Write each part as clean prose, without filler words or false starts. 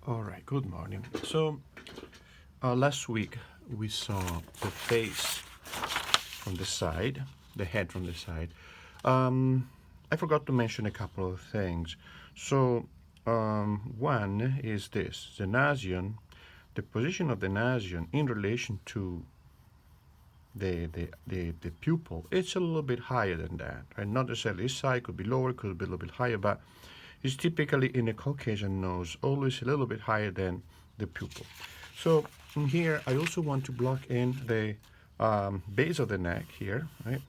All right, good morning. So, last week we saw the face from the side, the head from the side. I forgot to mention a couple of things. So, one is this the Nasion, the position of the Nasion in relation to the pupil, it's a little bit higher than that, right? Not necessarily this side, could be lower, could be a little bit higher, but it's typically in a Caucasian nose, always a little bit higher than the pupil. So in here, I also want to block in the base of the neck here, right?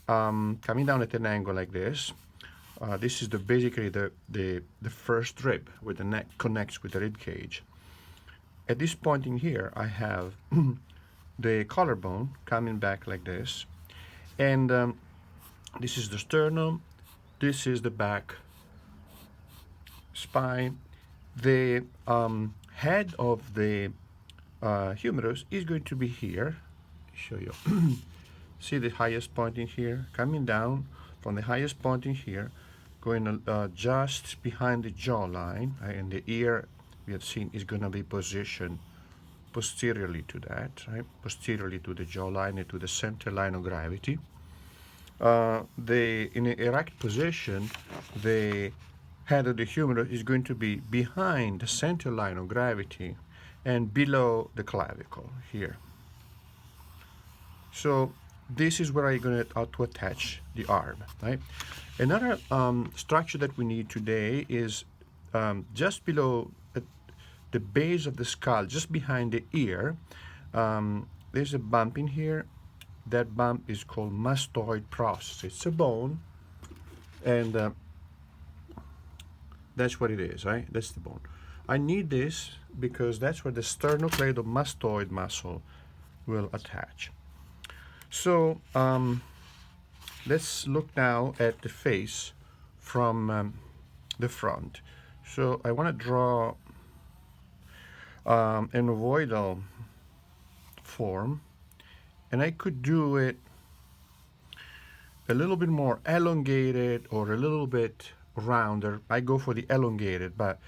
Coming down at an angle like this. This is basically the first rib where the neck connects with the rib cage. At this point in here, I have the collarbone coming back like this, and this is the sternum, this is the back spine. The head of the humerus is going to be here. Show you. See the highest point in here, coming down from the highest point in here, going just behind the jawline, right? And the ear we have seen is going to be positioned posteriorly to that, right? Posteriorly to the jawline and to the center line of gravity. In an erect position, the head of the humerus is going to be behind the center line of gravity and below the clavicle here. So this is where I'm going to attach the arm, right? Another structure that we need today is just below the base of the skull, just behind the ear. There's a bump in here. That bump is called mastoid process. It's a bone, and that's what it is, right? That's the bone. I need this because that's where the sternocleidomastoid muscle will attach. So let's look now at the face from the front. So I want to draw an ovoidal form, and I could do it a little bit more elongated or a little bit rounder. I go for the elongated, but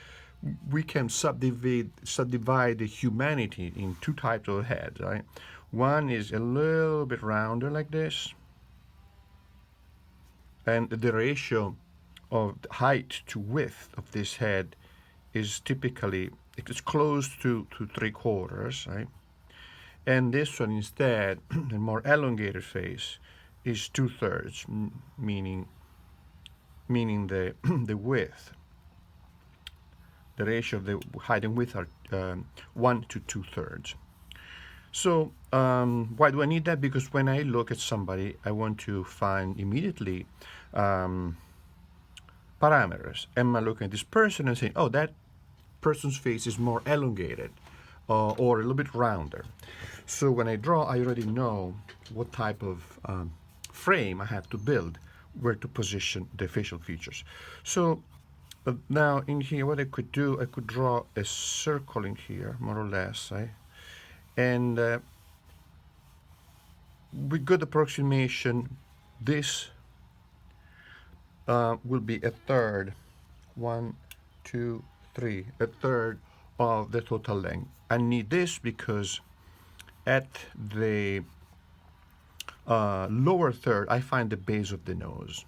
we can subdivide the humanity in two types of heads, right? One is a little bit rounder like this, and the ratio of height to width of this head is typically, it's close to 3/4, right? And this one instead, the more elongated face, is 2/3, meaning the the width. The ratio of the height and width are 1 to 2/3. So why do I need that? Because when I look at somebody, I want to find immediately parameters. Am I looking at this person and saying, oh, that person's face is more elongated or a little bit rounder? So when I draw, I already know what type of frame I have to build, where to position the facial features. So now in here, what I could do, I could draw a circle in here, more or less, right? And with good approximation, this will be a third, 1, 2, 3, a third of the total length. I need this because at the lower third, I find the base of the nose.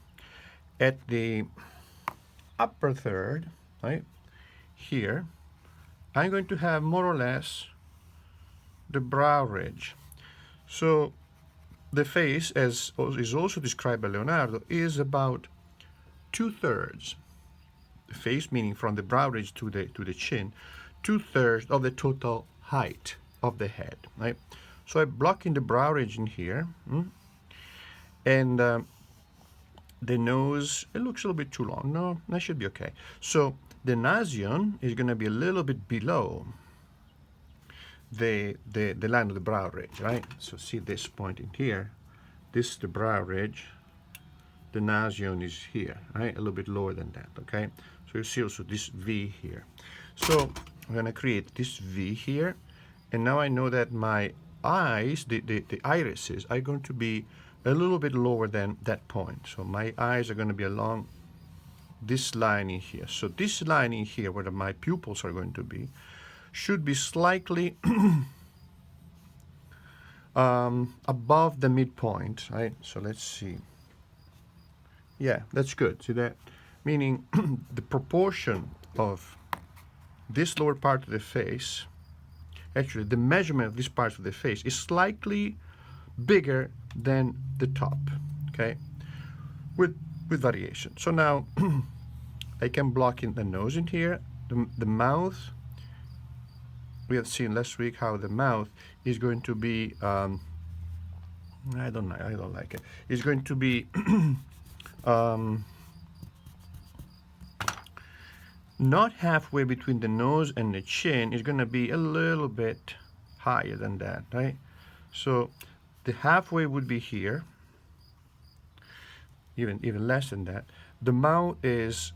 At the upper third, right, here, I'm going to have more or less the brow ridge. So the face, as is also described by Leonardo, is about 2/3. The face, meaning from the brow ridge to the chin, 2/3 of the total height of the head, right? So I block in the brow ridge in here, and the nose, it looks a little bit too long. No, that should be okay. So the Nasion is going to be a little bit below the line of the brow ridge, right? So see this point in here. This is the brow ridge. The Nasion is here, right? A little bit lower than that, okay? So you see also this V here. So I'm going to create this V here. And now I know that my eyes, the irises, are going to be a little bit lower than that point. So my eyes are going to be along this line in here. So this line in here, where my pupils are going to be, should be slightly above the midpoint, right? So let's see. Yeah, that's good. See that? Meaning the proportion of this lower part of the face, actually the measurement of this part of the face is slightly bigger than the top, okay? With variation. So now I can block in the nose in here, the mouth. We have seen last week how the mouth is going to be, I don't like it. It's going to be not halfway between the nose and the chin. It's going to be a little bit higher than that, right? So the halfway would be here, even less than that. The mouth is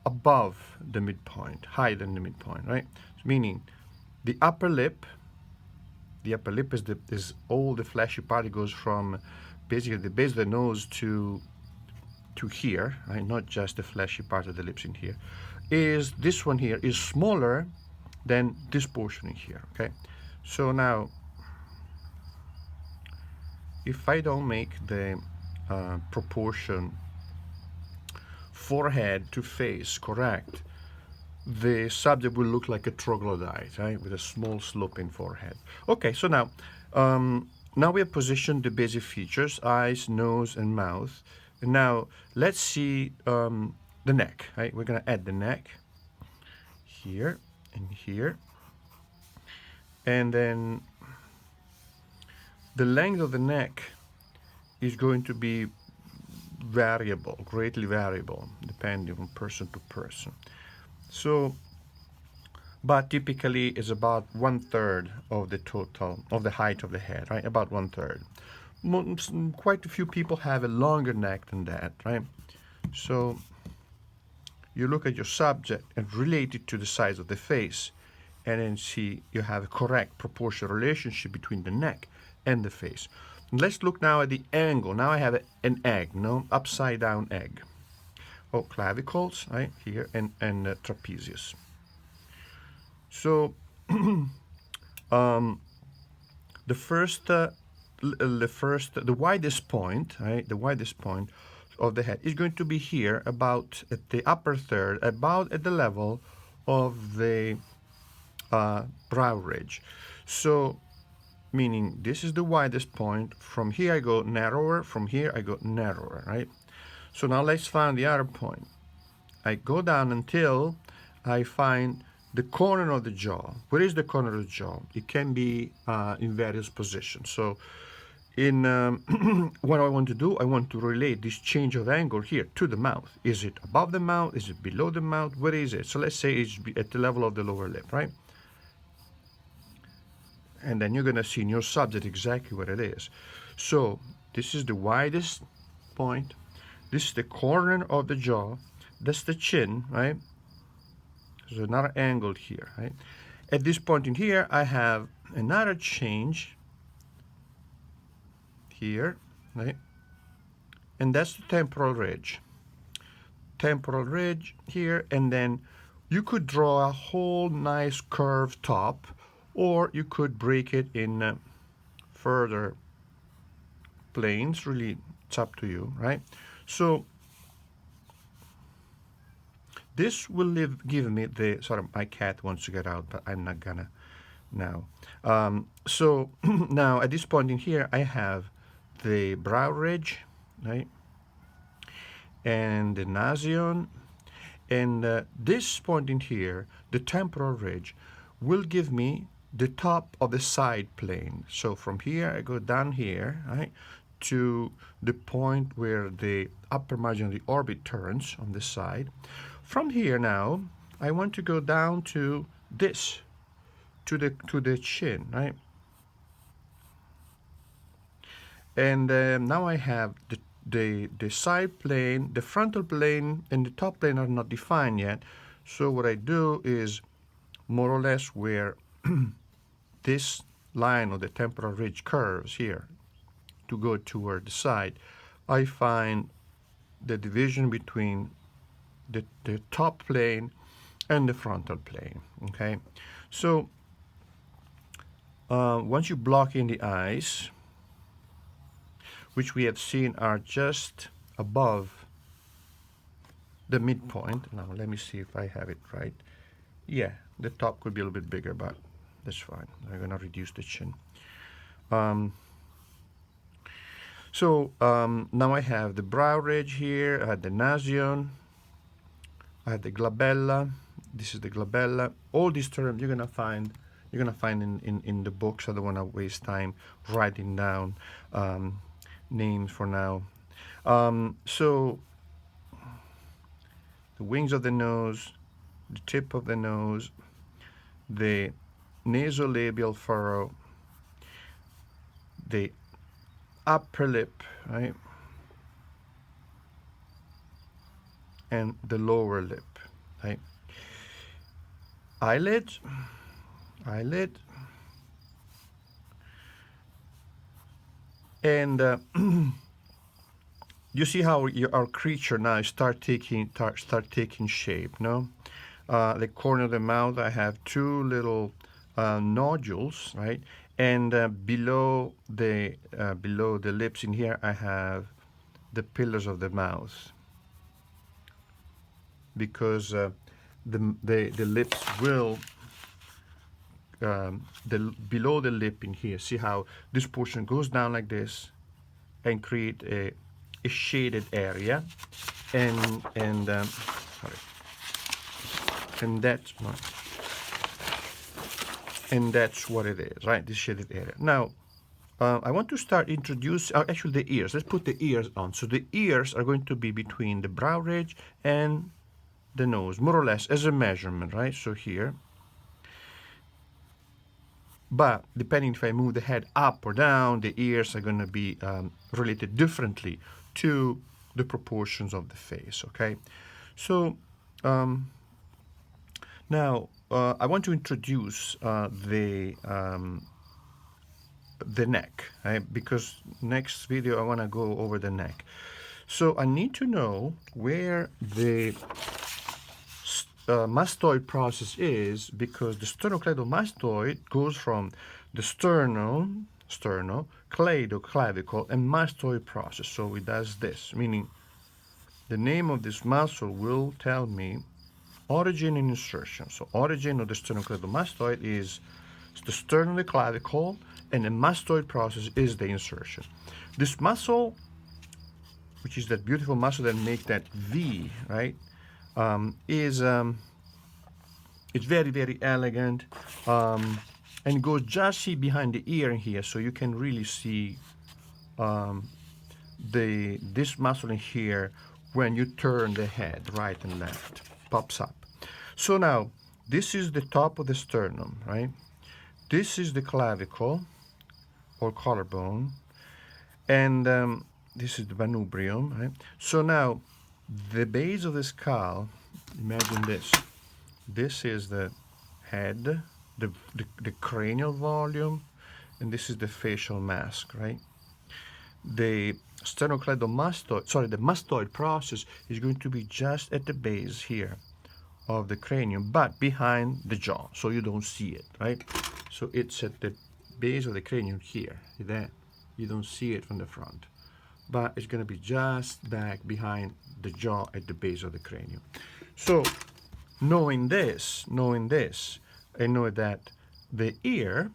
above the midpoint, higher than the midpoint, right? Meaning the upper lip is all the fleshy part. It goes from basically the base of the nose to here, right? Not just the fleshy part of the lips in here. Is this one here is smaller than this portion in here, okay? So now, if I don't make the proportion forehead to face correct, the subject will look like a troglodyte, right, with a small sloping forehead. Okay, so now, now we have positioned the basic features, eyes, nose, and mouth. And now let's see the neck, right? We're gonna add the neck here and here. And then the length of the neck is going to be variable, greatly variable, depending from person to person. So, but typically is about 1/3 of the total, of the height of the head, right? About 1/3. Quite a few people have a longer neck than that, right? So you look at your subject and relate it to the size of the face, and then see you have a correct proportional relationship between the neck and the face. Let's look now at the angle. Now I have an egg, no? Upside down egg. Oh, clavicles, right, here, and trapezius. So the widest point, right, the widest point of the head is going to be here, about at the upper third, about at the level of the brow ridge. So, meaning this is the widest point. From here I go narrower, from here I go narrower, right? So now let's find the other point. I go down until I find the corner of the jaw. Where is the corner of the jaw? It can be in various positions. So in what I want to do, I want to relate this change of angle here to the mouth. Is it above the mouth? Is it below the mouth? Where is it? So let's say it's at the level of the lower lip, right? And then you're going to see in your subject exactly what it is. So this is the widest point. This is the corner of the jaw. That's the chin, right? There's another angle here, right? At this point in here, I have another change here, right? And that's the temporal ridge. Temporal ridge here, and then you could draw a whole nice curved top, or you could break it in further planes. Really, it's up to you, right? So this will give me the, sorry, my cat wants to get out, but I'm not gonna now. So now at this point in here, I have the brow ridge, right? And the Nasion. And this point in here, the temporal ridge, will give me the top of the side plane. So from here, I go down here, right, to the point where the upper margin of the orbit turns on the side. From here now, I want to go down to this, to the chin, right? And now I have the side plane, the frontal plane, and the top plane are not defined yet. So what I do is more or less where this line of the temporal ridge curves here to go toward the side, I find the division between the top plane and the frontal plane. Okay, so once you block in the eyes, which we have seen are just above the midpoint. Now let me see if I have it right. Yeah, the top could be a little bit bigger, but that's fine. I'm gonna reduce the chin. Now I have the brow ridge here, I have the Nasion, I have the glabella. This is the glabella. All these terms you're gonna find in the books. I don't want to waste time writing down names for now. So the wings of the nose, the tip of the nose, the nasolabial furrow, the upper lip, right, and the lower lip, right. Eyelid, and you see how our creature now start taking shape, no? The corner of the mouth, I have two little nodules, right? And below the lips in here, I have the pillars of the mouth, because the lips will below the lip in here. See how this portion goes down like this and create a shaded area, and sorry, and that's what it is, right? This shaded area. Now I want to start introduce actually the ears. Let's put the ears on. So the ears are going to be between the brow ridge and the nose, more or less as a measurement, right? So here. But depending if I move the head up or down, the ears are going to be related differently to the proportions of the face, okay? So now I want to introduce the neck, right? Because next video I want to go over the neck. So I need to know where the mastoid process is, because the sternocleidomastoid goes from the clavicle, and mastoid process. So it does this, meaning the name of this muscle will tell me origin and insertion. So origin of the sternocleidomastoid is the sternum, the clavicle, and the mastoid process is the insertion. This muscle, which is that beautiful muscle that makes that V, right? It's very, very elegant, and goes just behind the ear here, so you can really see this muscle in here when you turn the head right and left, pops up. So now this is the top of the sternum, right? This is the clavicle or collarbone, and this is the manubrium, right? So now the base of the skull, imagine this. This is the head, the cranial volume, and this is the facial mask, right? The sternocleidomastoid, sorry, the mastoid process is going to be just at the base here of the cranium, but behind the jaw, so you don't see it, right? So it's at the base of the cranium here. See that? You don't see it from the front, but it's going to be just back behind the jaw at the base of the cranium. So knowing this, I know that the ear,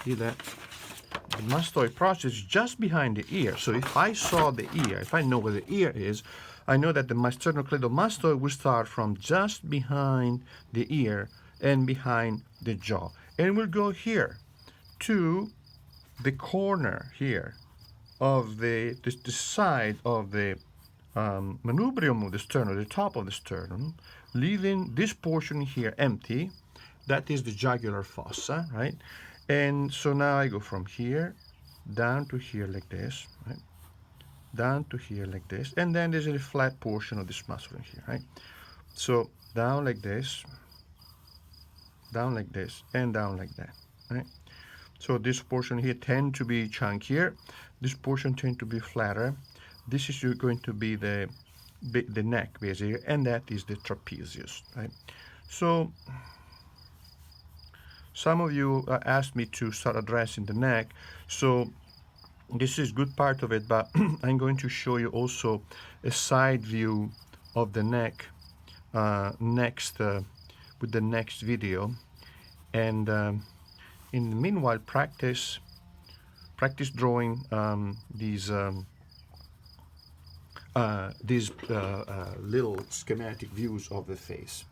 see that the mastoid process is just behind the ear. So if I saw the ear, if I know where the ear is, I know that the sternocleidomastoid will start from just behind the ear and behind the jaw, and will go here to the corner here of the side of the manubrium of the sternum, the top of the sternum, leaving this portion here empty. That is the jugular fossa, right? And so now I go from here down to here like this, right? Down to here like this, and then there's a flat portion of this muscle in here, right? So down like this, and down like that, right? So this portion here tend to be chunkier. This portion tend to be flatter. This is going to be the the neck basically, and that is the trapezius, right? So some of you asked me to start addressing the neck, so this is good part of it, but I'm going to show you also a side view of the neck next with the next video. And in the meanwhile, practice drawing these little schematic views of the face.